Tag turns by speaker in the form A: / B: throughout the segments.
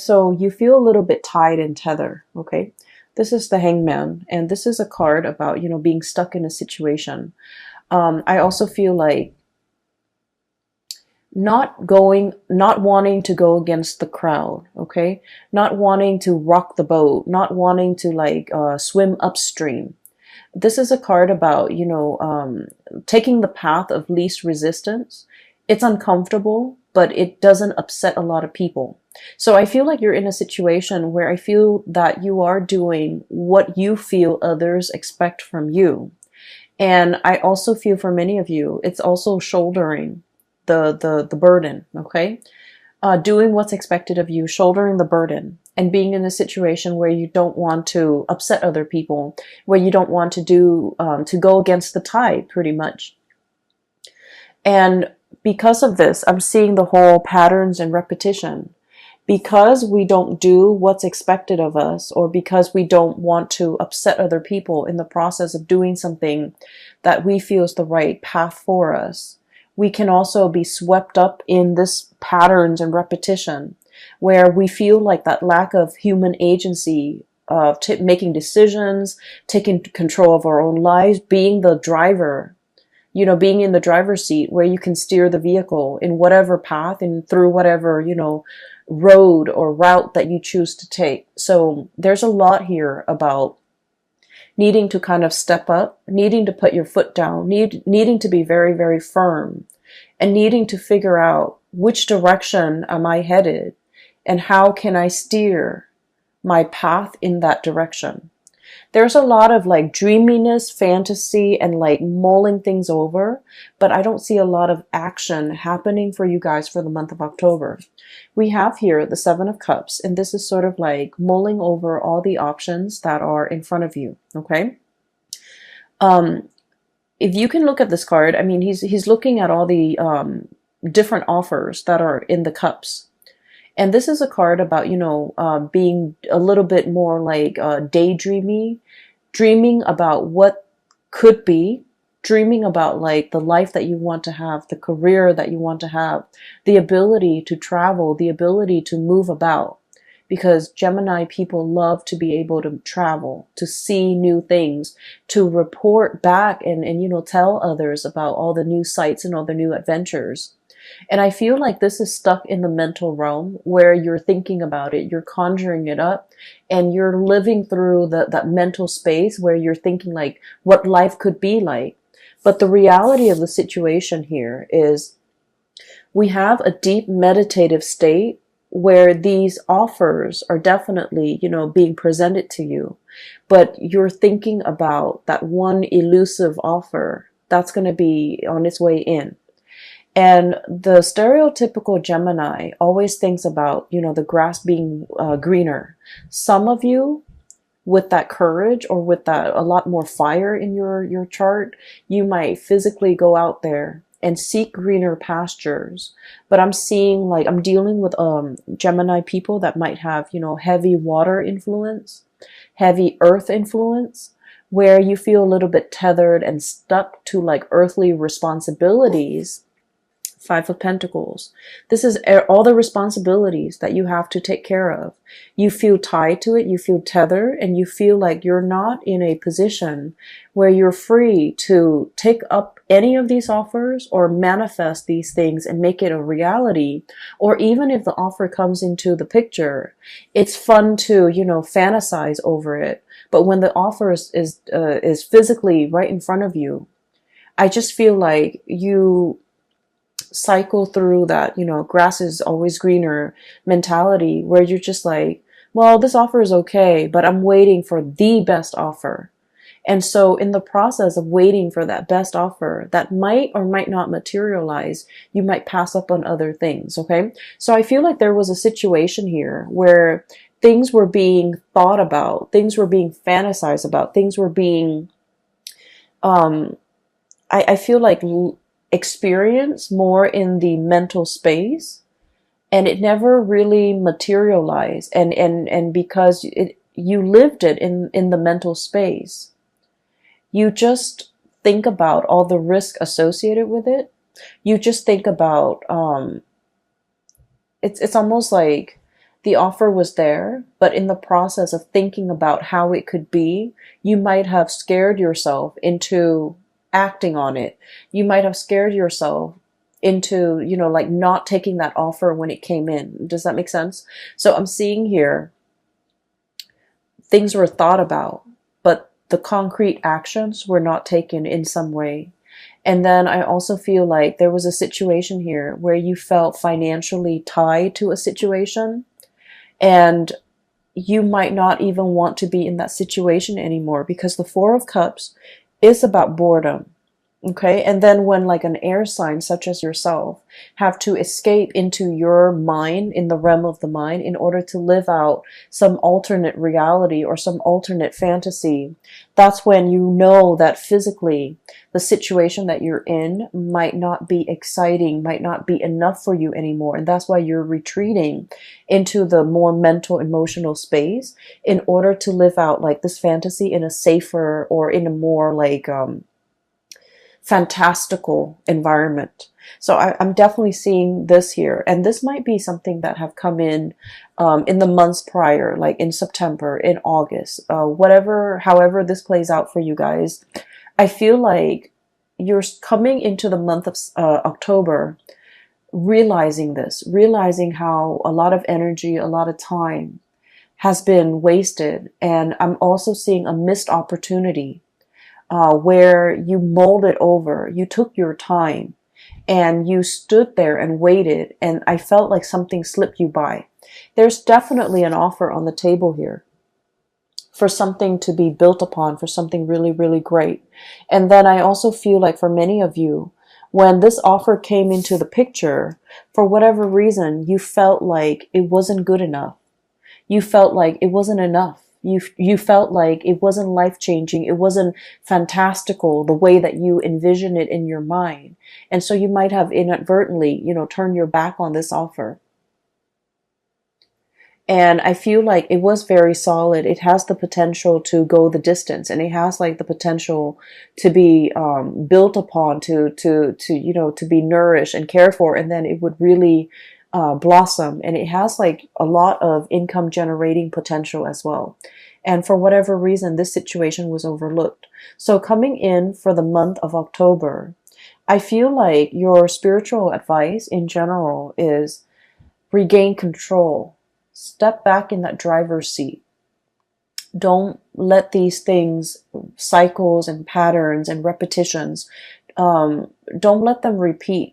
A: So you feel a little bit tied and tethered, okay? This is the Hangman, and this is a card about, you know, being stuck in a situation. I also feel like not wanting to go against the crowd, okay? Not wanting to rock the boat, not wanting to like swim upstream. This is a card about, you know, taking the path of least resistance. It's uncomfortable, but it doesn't upset a lot of people. So I feel like you're in a situation where I feel that you are doing what you feel others expect from you. And I also feel for many of you, it's also shouldering the burden, okay? Doing what's expected of you, shouldering the burden, and being in a situation where you don't want to upset other people, where you don't want to to go against the tide, pretty much. And because of this, I'm seeing the whole patterns and repetition. Because we don't do what's expected of us, or because we don't want to upset other people in the process of doing something that we feel is the right path for us, we can also be swept up in this patterns and repetition where we feel like that lack of human agency of making decisions, taking control of our own lives, being the driver, you know, being in the driver's seat where you can steer the vehicle in whatever path and through whatever, you know, road or route that you choose to take. So there's a lot here about needing to kind of step up, needing to put your foot down, needing to be very, very firm, and needing to figure out which direction am I headed and how can I steer my path in that direction. There's a lot of like dreaminess, fantasy, and like mulling things over, but I don't see a lot of action happening for you guys for the month of October. We have here the Seven of Cups, and this is sort of like mulling over all the options that are in front of you, okay? If you can look at this card, I mean, he's looking at all the different offers that are in the cups. And this is a card about, you know, being a little bit more like daydreamy, dreaming about what could be, dreaming about like the life that you want to have, the career that you want to have, the ability to travel, the ability to move about. Because Gemini people love to be able to travel, to see new things, to report back and you know, tell others about all the new sights and all the new adventures. And I feel like this is stuck in the mental realm where you're thinking about it, you're conjuring it up, and you're living through that mental space where you're thinking like what life could be like. But the reality of the situation here is we have a deep meditative state where these offers are definitely, you know, being presented to you, but you're thinking about that one elusive offer that's going to be on its way in. And the stereotypical Gemini always thinks about, you know, the grass being greener. Some of you, with that courage or with that a lot more fire in your chart, you might physically go out there and seek greener pastures. But I'm seeing like, I'm dealing with Gemini people that might have, you know, heavy water influence, heavy earth influence, where you feel a little bit tethered and stuck to like earthly responsibilities. Five of Pentacles. This is all the responsibilities that you have to take care of. You feel tied to it, you feel tethered, and you feel like you're not in a position where you're free to take up any of these offers or manifest these things and make it a reality. Or even if the offer comes into the picture, it's fun to, you know, fantasize over it. But when the offer is physically right in front of you, I just feel like you cycle through that, you know, grass is always greener mentality where you're just like, well, this offer is okay, but I'm waiting for the best offer. And so in the process of waiting for that best offer that might or might not materialize, you might pass up on other things, okay? So I feel like there was a situation here where things were being thought about, things were being fantasized about, things were being, I feel like experience more in the mental space, and it never really materialized, and because you lived it in the mental space, you just think about all the risk associated with it. You just think about it's almost like The offer was there, but in the process of thinking about how it could be, you might have scared yourself into acting on it. You might have scared yourself into, like not taking that offer when it came in. Does that make sense? So I'm seeing here things were thought about, but the concrete actions were not taken in some way. And then I also feel like there was a situation here where you felt financially tied to a situation, and you might not even want to be in that situation anymore, because the Four of Cups is about boredom. Okay, and then when like an air sign such as yourself have to escape into your mind, in the realm of the mind, in order to live out some alternate reality or some alternate fantasy, that's when you know that physically the situation that you're in might not be exciting, might not be enough for you anymore. And that's why you're retreating into the more mental, emotional space in order to live out like this fantasy in a safer or in a more like, fantastical environment. So I'm definitely seeing this here, and this might be something that have come in the months prior, like in September, in August, however this plays out for you guys. I feel like you're coming into the month of October, realizing how a lot of energy, a lot of time has been wasted, and I'm also seeing a missed opportunity. Where you molded over, you took your time and you stood there and waited, and I felt like something slipped you by. There's definitely an offer on the table here for something to be built upon, for something really, really great. And then I also feel like for many of you, when this offer came into the picture, for whatever reason, you felt like it wasn't good enough. You felt like it wasn't enough. You felt like it wasn't life-changing. It wasn't fantastical the way that you envision it in your mind. And so you might have inadvertently, turned your back on this offer. And I feel like it was very solid. It has the potential to go the distance, and it has like the potential to be built upon, to be nourished and cared for, and then it would really blossom, and it has like a lot of income generating potential as well. And for whatever reason, this situation was overlooked. So coming in for the month of October, I feel like your spiritual advice in general is regain control. Step back in that driver's seat. Don't let these things, cycles and patterns and repetitions, don't let them repeat.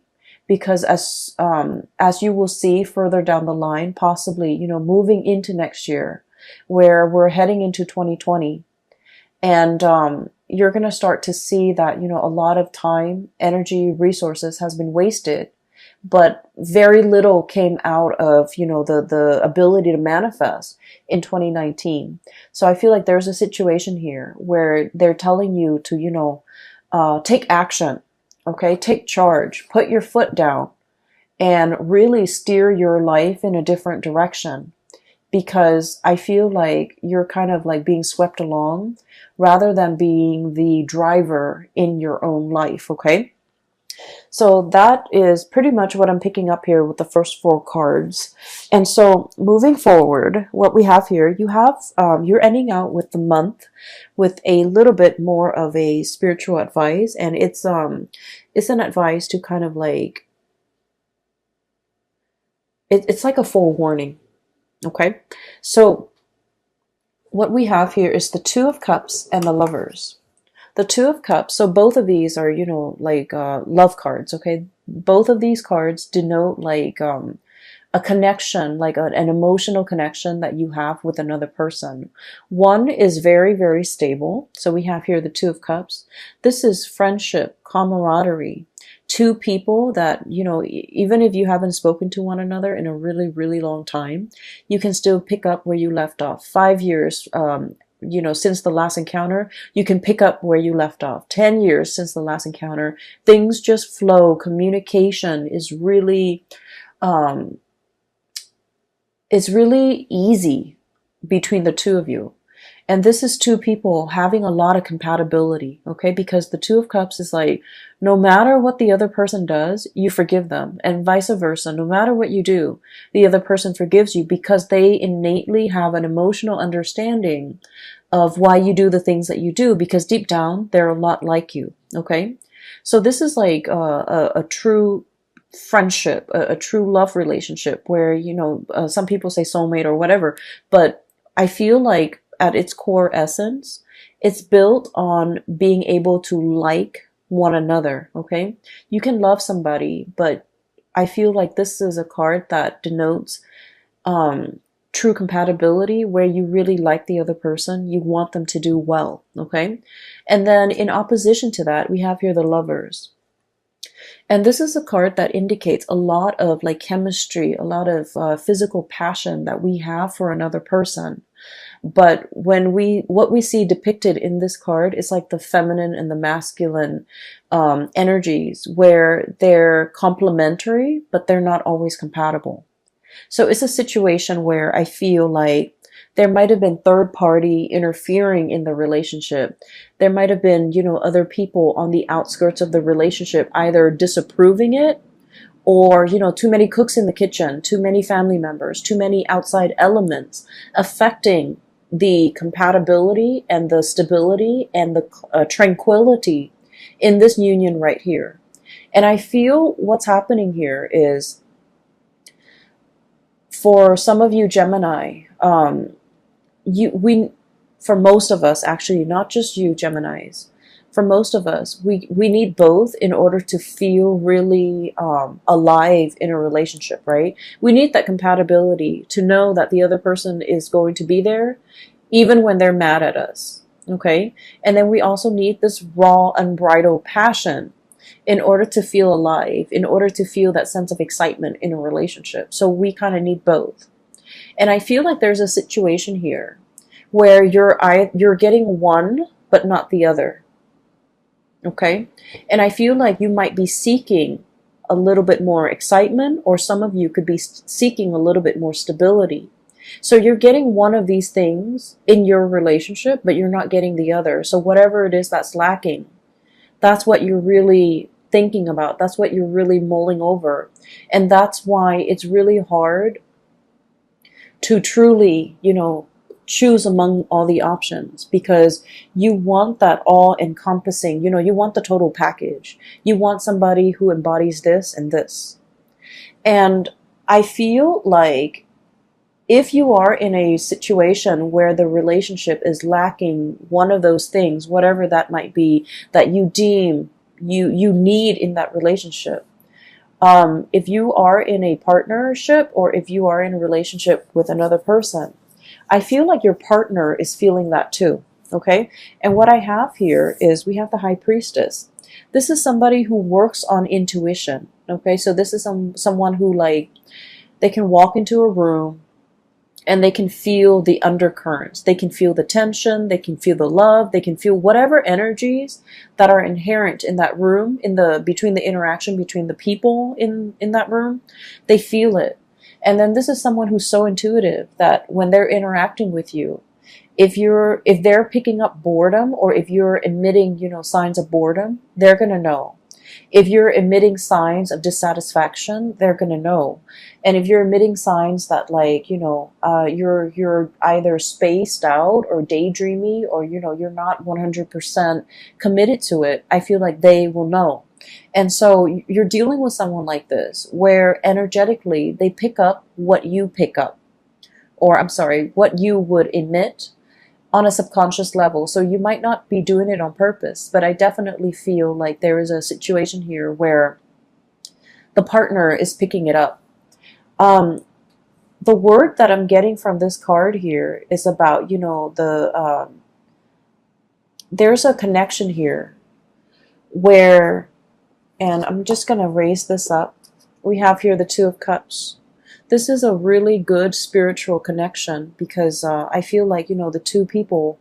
A: Because as you will see further down the line, possibly, moving into next year, where we're heading into 2020, and you're going to start to see that, a lot of time, energy, resources has been wasted, but very little came out of, the ability to manifest in 2019. So I feel like there's a situation here where they're telling you to, take action. Okay, take charge, put your foot down, and really steer your life in a different direction. Because I feel like you're kind of like being swept along rather than being the driver in your own life, okay? So that is pretty much what I'm picking up here with the first four cards. And so moving forward, what we have here, you're ending out with the month with a little bit more of a spiritual advice, and it's an advice to kind of like, it's like a forewarning. Okay, so what we have here is the Two of Cups and the Lovers. The Two of Cups, so both of these are, like love cards, okay? Both of these cards denote like a connection, like an emotional connection that you have with another person. One is very, very stable. So we have here the Two of Cups. This is friendship, camaraderie. Two people that, even if you haven't spoken to one another in a really, really long time, you can still pick up where you left off. 5 years, since the last encounter, you can pick up where you left off. 10 years since the last encounter, things just flow. Communication is really, it's really easy between the two of you. And this is two people having a lot of compatibility, okay? Because the Two of Cups is like, no matter what the other person does, you forgive them. And vice versa. No matter what you do, the other person forgives you because they innately have an emotional understanding of why you do the things that you do, because deep down, they're a lot like you, okay? So this is like a true friendship, a true love relationship where, some people say soulmate or whatever, but I feel like at its core essence, it's built on being able to like one another, okay? You can love somebody, but I feel like this is a card that denotes true compatibility, where you really like the other person, you want them to do well, okay? And then in opposition to that, we have here the Lovers. And this is a card that indicates a lot of like chemistry, a lot of physical passion that we have for another person. But what we see depicted in this card is like the feminine and the masculine energies, where they're complementary, but they're not always compatible. So it's a situation where I feel like there might have been third party interfering in the relationship. There might have been, other people on the outskirts of the relationship either disapproving it, or, too many cooks in the kitchen, too many family members, too many outside elements affecting the compatibility and the stability and the tranquility in this union right here. And I feel what's happening here is, for some of you Gemini, for most of us, actually, not just you Geminis, for most of us, we need both in order to feel really alive in a relationship, right? We need that compatibility to know that the other person is going to be there, even when they're mad at us, okay? And then we also need this raw, unbridled passion in order to feel alive, in order to feel that sense of excitement in a relationship. So we kind of need both. And I feel like there's a situation here where you're getting one, but not the other. Okay? And I feel like you might be seeking a little bit more excitement, or some of you could be seeking a little bit more stability. So you're getting one of these things in your relationship, but you're not getting the other. So whatever it is that's lacking, that's what you're really thinking about. That's what you're really mulling over. And that's why it's really hard to truly, choose among all the options, because you want that all encompassing, you want the total package. You want somebody who embodies this and this. And I feel like if you are in a situation where the relationship is lacking one of those things, whatever that might be, that you deem you need in that relationship, if you are in a partnership, or if you are in a relationship with another person, I feel like your partner is feeling that too, okay? And what I have here is we have the High Priestess. This is somebody who works on intuition, okay? So this is someone who, like, they can walk into a room and they can feel the undercurrents. They can feel the tension. They can feel the love. They can feel whatever energies that are inherent in that room, between the interaction between the people in that room. They feel it. And then this is someone who's so intuitive that when they're interacting with you, if they're picking up boredom, or if you're emitting, signs of boredom, they're going to know. If you're emitting signs of dissatisfaction, they're going to know. And if you're emitting signs that, like, you're either spaced out or daydreamy, or, you're not 100% committed to it, I feel like they will know. And so you're dealing with someone like this, where energetically they pick up what you pick up, or what you would emit on a subconscious level. So you might not be doing it on purpose, but I definitely feel like there is a situation here where the partner is picking it up. The word that I'm getting from this card here is about, there's a connection here where, and I'm just going to raise this up. We have here the Two of Cups. This is a really good spiritual connection, because I feel like, the two people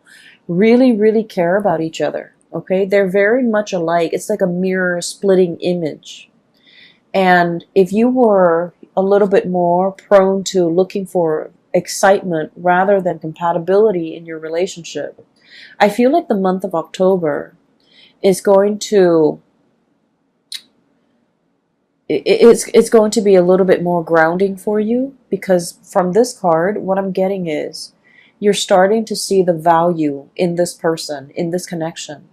A: really, really care about each other. Okay. They're very much alike. It's like a mirror splitting image. And if you were a little bit more prone to looking for excitement rather than compatibility in your relationship. I feel like the month of October is going to it's going to be a little bit more grounding for you, because from this card, what I'm getting is you're starting to see the value in this person, in this connection.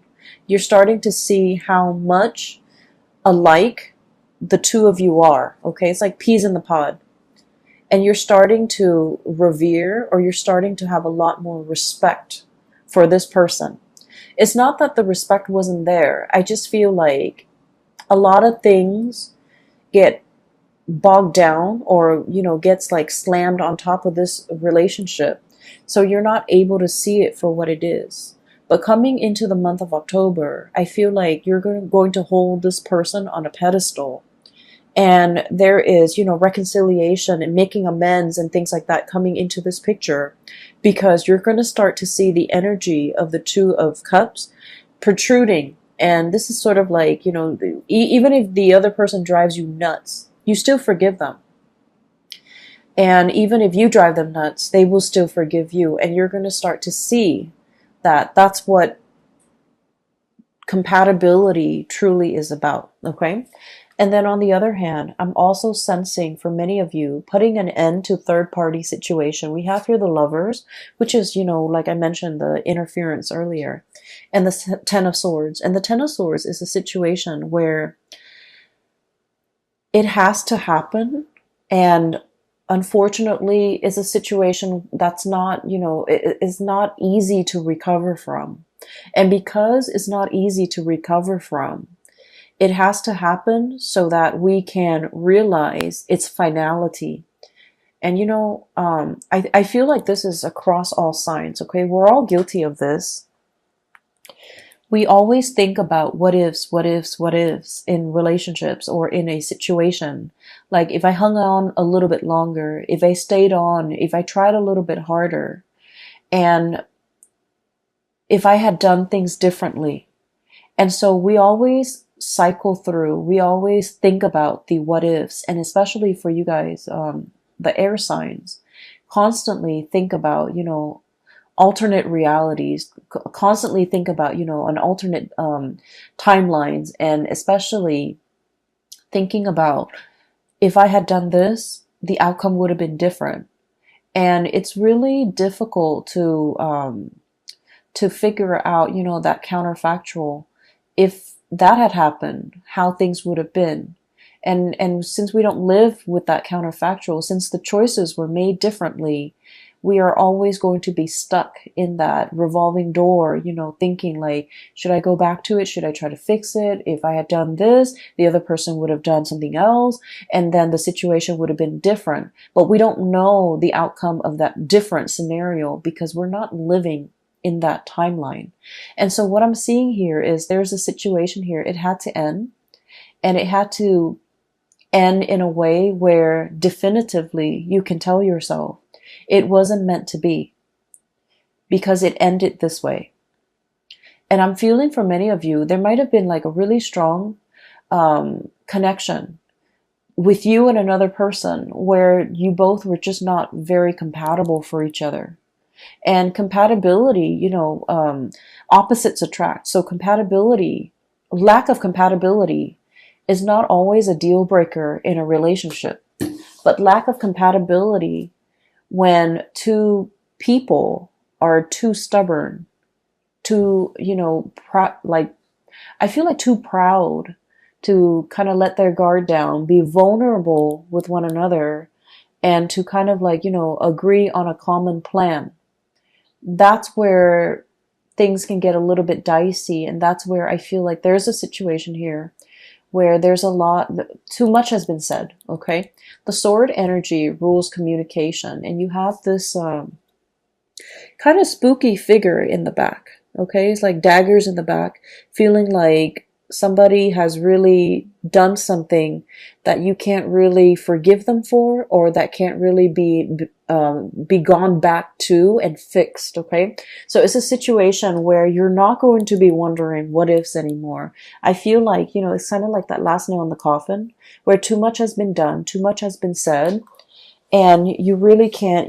A: You're starting to see how much alike the two of you are, okay? It's like peas in the pod. And you're starting to revere, or you're starting to have a lot more respect for this person. It's not that the respect wasn't there. I just feel like a lot of things get bogged down, or gets like slammed on top of this relationship, so you're not able to see it for what it is. But coming into the month of October, I feel like you're going to hold this person on a pedestal, and there is reconciliation and making amends and things like that coming into this picture, because you're going to start to see the energy of the Two of Cups protruding. And this is sort of like, even if the other person drives you nuts, you still forgive them. And even if you drive them nuts, they will still forgive you. And you're going to start to see that that's what compatibility truly is about. Okay. And then on the other hand, I'm also sensing for many of you putting an end to third-party situation. We have here the Lovers, which is, like I mentioned, the interference earlier, and the Ten of Swords. And the Ten of Swords is a situation where it has to happen, and unfortunately is a situation that's not, it is not easy to recover from. And because it's not easy to recover from, it has to happen so that we can realize its finality. And I feel like this is across all signs, okay? We're all guilty of this. We always think about what ifs in relationships or in a situation. Like, if I hung on a little bit longer, if I stayed on, if I tried a little bit harder, and if I had done things differently. And so we always cycle through, we always think about the what ifs, and especially for you guys, the air signs, constantly think about, alternate realities, constantly think about, an alternate timelines, and especially thinking about, if I had done this, the outcome would have been different. And it's really difficult to figure out, that counterfactual, if that had happened, how things would have been. And since we don't live with that counterfactual, since the choices were made differently, we are always going to be stuck in that revolving door, thinking like, should I go back to it? Should I try to fix it? If I had done this, the other person would have done something else, and then the situation would have been different. But we don't know the outcome of that different scenario because we're not living in that timeline. And so what I'm seeing here is there's a situation here. It had to end, and it had to end in a way where definitively you can tell yourself it wasn't meant to be, because it ended this way. And I'm feeling for many of you, there might have been like a really strong connection with you and another person where you both were just not very compatible for each other. And compatibility, opposites attract. So compatibility, lack of compatibility is not always a deal breaker in a relationship, but lack of compatibility when two people are too stubborn, too, I feel like too proud to kind of let their guard down, be vulnerable with one another, and to kind of agree on a common plan. That's where things can get a little bit dicey, and that's where I feel like there's a situation here where there's a lot, too much has been said, okay? The sword energy rules communication, and you have this kind of spooky figure in the back, okay? It's like daggers in the back, feeling like somebody has really done something that you can't really forgive them for, or that can't really be gone back to and fixed, okay? So it's a situation where you're not going to be wondering what ifs anymore. I feel like, it's kind of like that last nail in the coffin, where too much has been done, too much has been said, and you really can't,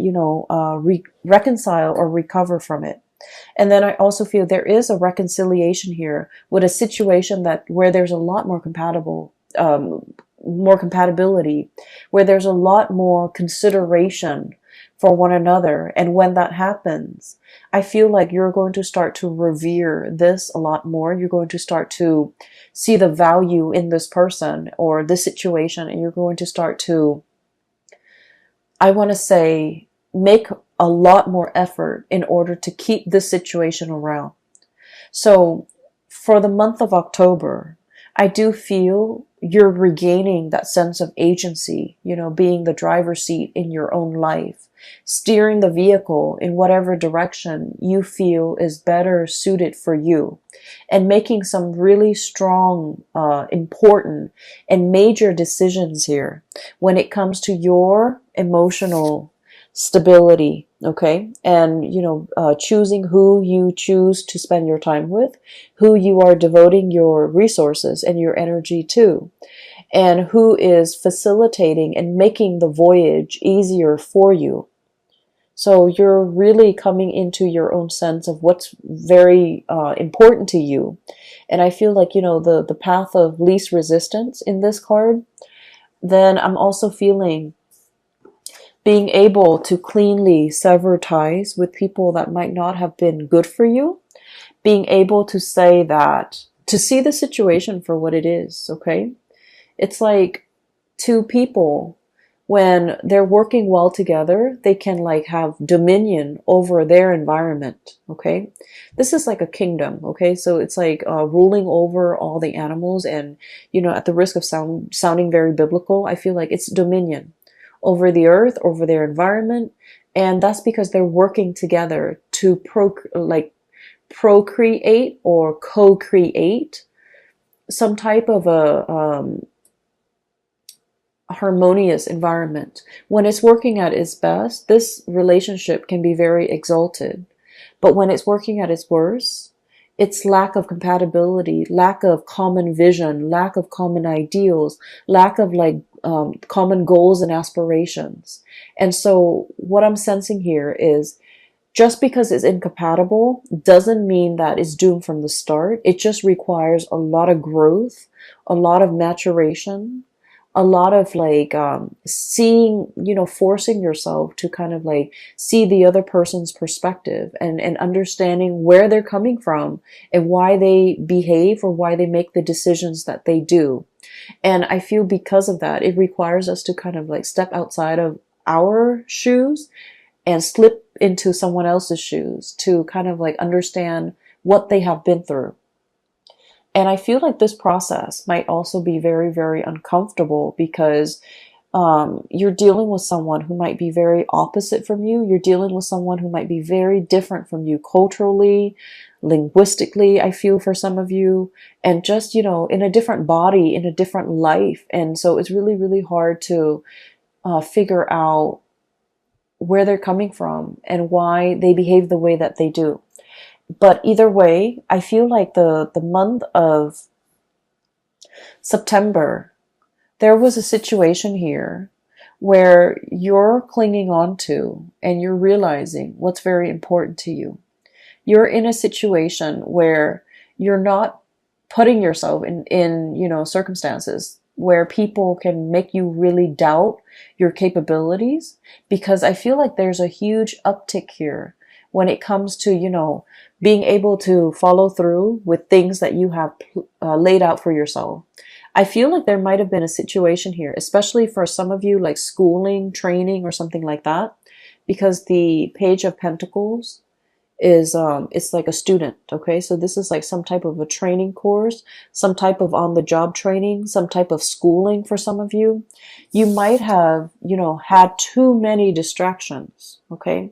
A: reconcile or recover from it. And then I also feel there is a reconciliation here with a situation that where there's a lot more more compatibility, where there's a lot more consideration for one another. And when that happens, I feel like you're going to start to revere this a lot more. You're going to start to see the value in this person or this situation, and you're going to start to, I want to say, make a lot more effort in order to keep this situation around. So for the month of October, I do feel you're regaining that sense of agency, being the driver's seat in your own life, steering the vehicle in whatever direction you feel is better suited for you, and making some really strong, important, and major decisions here when it comes to your emotional stability, okay? And, choosing who you choose to spend your time with, who you are devoting your resources and your energy to, and who is facilitating and making the voyage easier for you. So you're really coming into your own sense of what's very important to you. And I feel like, the path of least resistance in this card. Then I'm also feeling being able to cleanly sever ties with people that might not have been good for you. Being able to say that, to see the situation for what it is, okay? It's like two people, when they're working well together, they can like have dominion over their environment, okay? This is like a kingdom, okay? So it's like ruling over all the animals, and, at the risk of sounding very biblical, I feel like it's dominion over the earth, over their environment. And that's because they're working together to procreate or co-create some type of a harmonious environment. When it's working at its best, this relationship can be very exalted. But when it's working at its worst, it's lack of compatibility, lack of common vision, lack of common ideals, lack of common goals and aspirations. And so what I'm sensing here is, just because it's incompatible doesn't mean that it's doomed from the start. It just requires a lot of growth, a lot of maturation, a lot of seeing, forcing yourself to kind of see the other person's perspective, and understanding where they're coming from and why they behave or why they make the decisions that they do. And I feel because of that, it requires us to kind of step outside of our shoes and slip into someone else's shoes to kind of understand what they have been through. And I feel like this process might also be very, very uncomfortable because you're dealing with someone who might be very opposite from you. You're dealing with someone who might be very different from you culturally, linguistically, I feel, for some of you, and just, in a different body, in a different life. And so it's really, really hard to figure out where they're coming from and why they behave the way that they do. But either way, I feel like the month of September, there was a situation here where you're clinging on to and you're realizing what's very important to you. You're in a situation where you're not putting yourself in circumstances where people can make you really doubt your capabilities, because I feel like there's a huge uptick here when it comes to, being able to follow through with things that you have laid out for yourself. I feel like there might have been a situation here, especially for some of you, like schooling, training, or something like that, because the Page of Pentacles is, it's like a student, okay? So this is like some type of a training course, some type of on-the-job training, some type of schooling for some of you. You might have, had too many distractions, okay?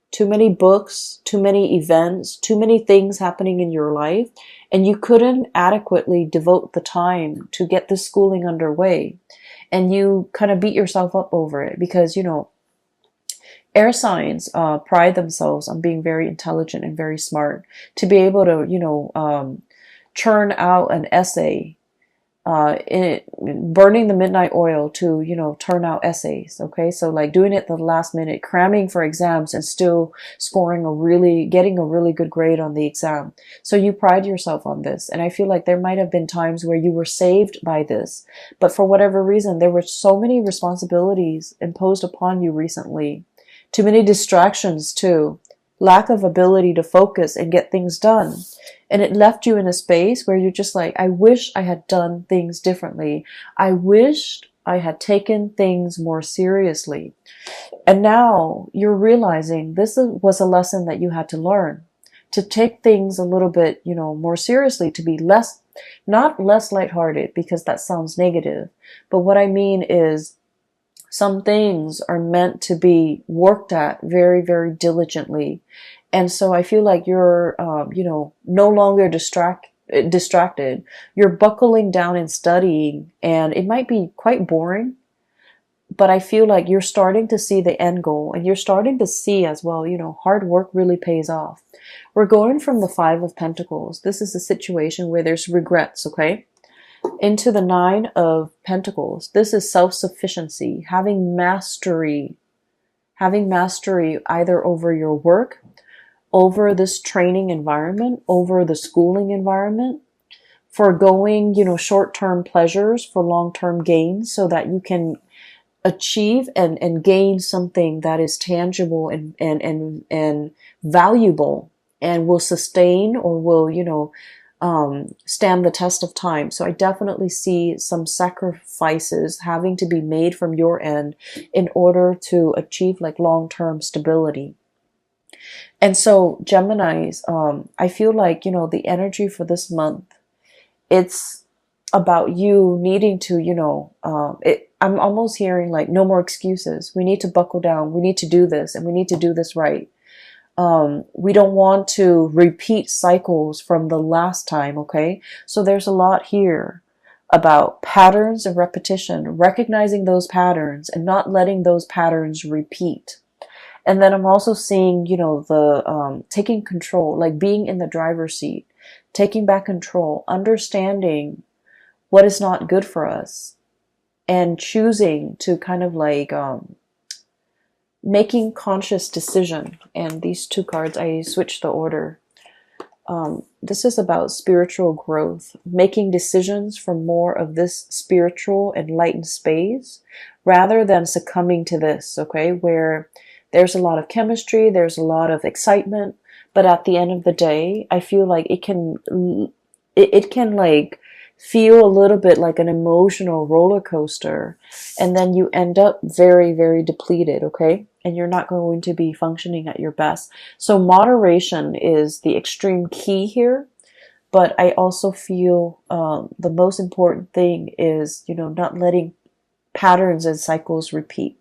A: Too many books, too many events, too many things happening in your life, and you couldn't adequately devote the time to get this schooling underway. And you kind of beat yourself up over it because, air signs pride themselves on being very intelligent and very smart. To be able to, churn out an essay burning the midnight oil to, turn out essays. Okay. So like doing it at the last minute, cramming for exams and still getting a really good grade on the exam. So you pride yourself on this. And I feel like there might have been times where you were saved by this, but for whatever reason, there were so many responsibilities imposed upon you recently. Too many distractions too. Lack of ability to focus and get things done. And it left you in a space where you're just like, I wish I had done things differently. I wished I had taken things more seriously. And now you're realizing was a lesson that you had to learn. To take things a little bit, more seriously, to be not less lighthearted, because that sounds negative. But what I mean is, some things are meant to be worked at very, very diligently. And so I feel like you're, no longer distracted. You're buckling down and studying, and it might be quite boring, but I feel like you're starting to see the end goal, and you're starting to see as well, hard work really pays off. We're going from the Five of Pentacles. This is a situation where there's regrets, okay? Into the Nine of Pentacles. This is self-sufficiency, having mastery either over your work, over this training environment, over the schooling environment, foregoing, short-term pleasures for long-term gains so that you can achieve and gain something that is tangible and valuable and will sustain or will, stand the test of time. So I definitely see some sacrifices having to be made from your end in order to achieve like long-term stability. And so Geminis, I feel like, the energy for this month, it's about you needing to, I'm almost hearing like no more excuses. We need to buckle down. We need to do this, and we need to do this right. We don't want to repeat cycles from the last time. Okay. So there's a lot here about patterns of repetition, recognizing those patterns and not letting those patterns repeat. And then I'm also seeing, the taking control, like being in the driver's seat, taking back control, understanding what is not good for us, and choosing to kind of like making conscious decision. And these two cards, I switched the order. This is about spiritual growth, making decisions for more of this spiritual enlightened space rather than succumbing to this, okay, where there's a lot of chemistry, there's a lot of excitement, but at the end of the day, I feel like it can like feel a little bit like an emotional roller coaster, and then you end up very, very depleted, okay? And you're not going to be functioning at your best. So moderation is the extreme key here, but I also feel the most important thing is, not letting patterns and cycles repeat.